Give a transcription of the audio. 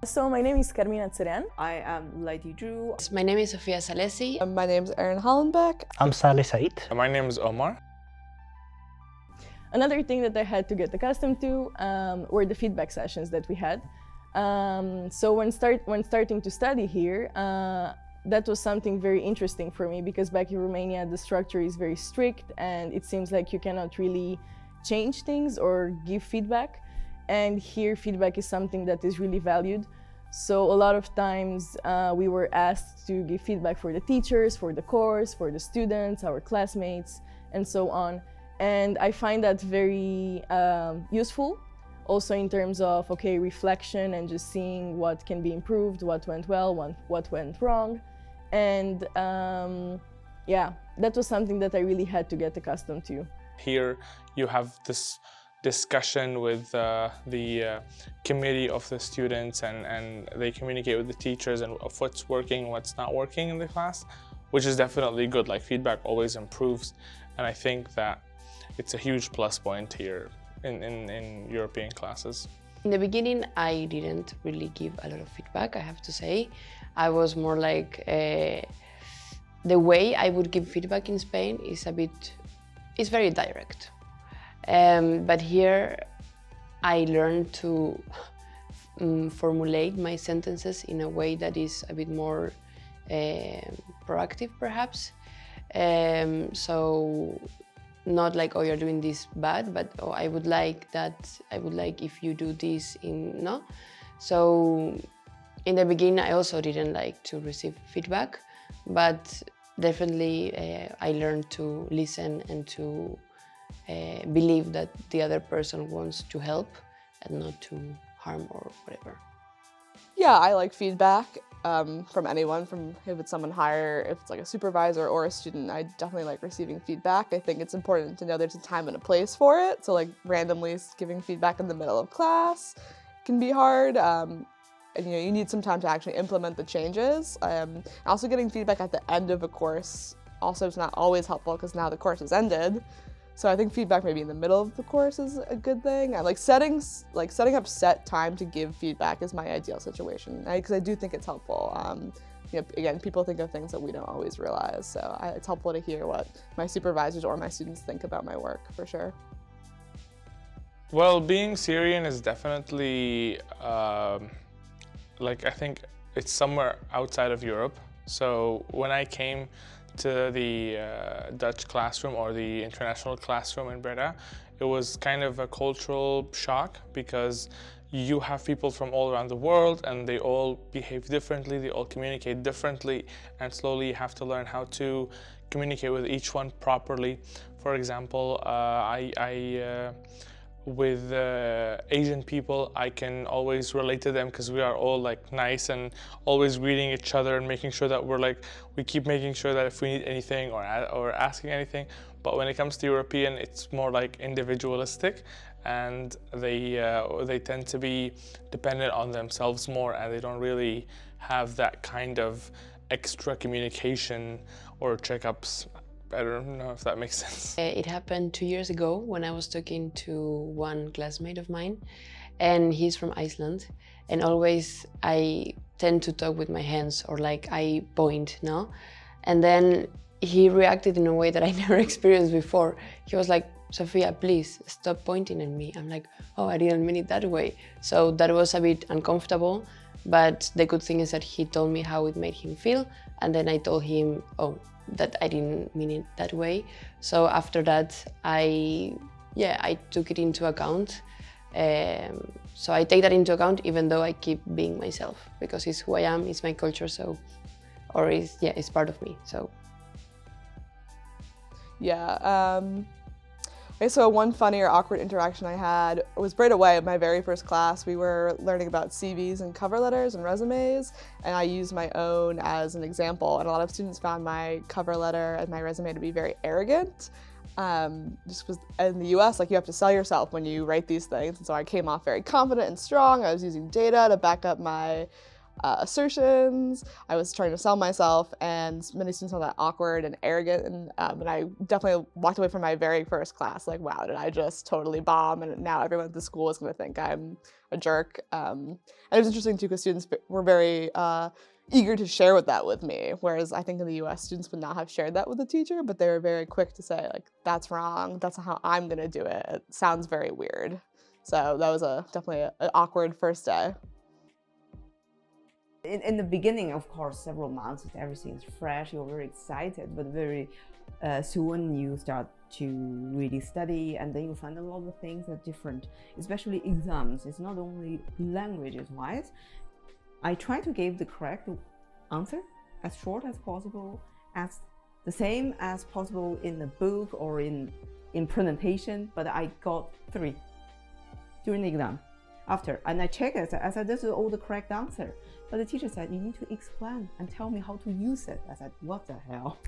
So my name is Carmina Cerean. I am Lady Drew. My name is Sofiya Salesi. My name is Erin Hollenbeck. I'm Saleh Said. My name is Omar. Another thing that I had to get accustomed to were the feedback sessions that we had. So when starting to study here, that was something very interesting for me because back in Romania the structure is very strict and it seems like you cannot really change things or give feedback. And here feedback is something that is really valued. So a lot of times we were asked to give feedback for the teachers, for the course, for the students, our classmates, and so on. And I find that very useful, also in terms of, reflection and just seeing what can be improved, what went well, what went wrong. And that was something that I really had to get accustomed to. Here you have this discussion with the committee of the students and they communicate with the teachers and of what's working, what's not working in the class, which is definitely good. Like feedback always improves, and I think that it's a huge plus point here in European classes. In the beginning, I didn't really give a lot of feedback, I have to say. I was more like, the way I would give feedback in Spain is it's very direct. But here I learned to formulate my sentences in a way that is a bit more proactive, perhaps. So not like, oh, you're doing this bad, but oh, I would like if you do this no. So in the beginning, I also didn't like to receive feedback, but definitely I learned to listen and to believe that the other person wants to help and not to harm or whatever. Yeah, I like feedback from anyone, if it's someone higher, if it's like a supervisor or a student. I definitely like receiving feedback. I think it's important to know there's a time and a place for it. So like randomly giving feedback in the middle of class can be hard. And you need some time to actually implement the changes. Also getting feedback at the end of a course also is not always helpful because now the course has ended. So I think feedback maybe in the middle of the course is a good thing. I like setting up set time to give feedback is my ideal situation because I do think it's helpful. Again, people think of things that we don't always realize. So it's helpful to hear what my supervisors or my students think about my work, for sure. Well, being Syrian is definitely, I think it's somewhere outside of Europe. So when I came to the Dutch classroom or the international classroom in Breda, it was kind of a cultural shock because you have people from all around the world and they all behave differently, they all communicate differently, and slowly you have to learn how to communicate with each one properly. For example, with Asian people, I can always relate to them because we are all like nice and always greeting each other and making sure that we keep making sure that if we need anything or asking anything. But when it comes to European, it's more like individualistic, and they tend to be dependent on themselves more, and they don't really have that kind of extra communication or checkups. I don't know if that makes sense. It happened 2 years ago when I was talking to one classmate of mine, and he's from Iceland, and always I tend to talk with my hands or like I point, no? And then he reacted in a way that I never experienced before. He was like, Sofiya, please stop pointing at me. I'm like, oh, I didn't mean it that way. So that was a bit uncomfortable, but the good thing is that he told me how it made him feel, and then I told him, oh, that I didn't mean it that way. So after that, I took it into account. So I take that into account even though I keep being myself because it's who I am, it's my culture, it's part of me, so. Yeah, okay, so one funny or awkward interaction I had was right away at my very first class. We were learning about CVs and cover letters and resumes, and I used my own as an example. And a lot of students found my cover letter and my resume to be very arrogant. Just because in the US, you have to sell yourself when you write these things. And so I came off very confident and strong. I was using data to back up my assertions. I was trying to sell myself, and many students found that awkward and arrogant. And I definitely walked away from my very first class like, wow, did I just totally bomb? And now everyone at the school is going to think I'm a jerk. And it was interesting too because students were very eager to share that with me, whereas I think in the US students would not have shared that with the teacher, but they were very quick to say like, that's wrong, that's not how I'm gonna do it, it sounds very weird. So that was definitely an awkward first day. In the beginning, of course, several months, everything is fresh, you're very excited, but very soon you start to really study, and then you find a lot of things are different, especially exams. It's not only languages-wise. I try to give the correct answer as short as possible, as the same as possible in the book or in presentation, but I got 3 during the exam. After, and I checked it, I said, this is all the correct answer. But the teacher said, you need to explain and tell me how to use it. I said, what the hell?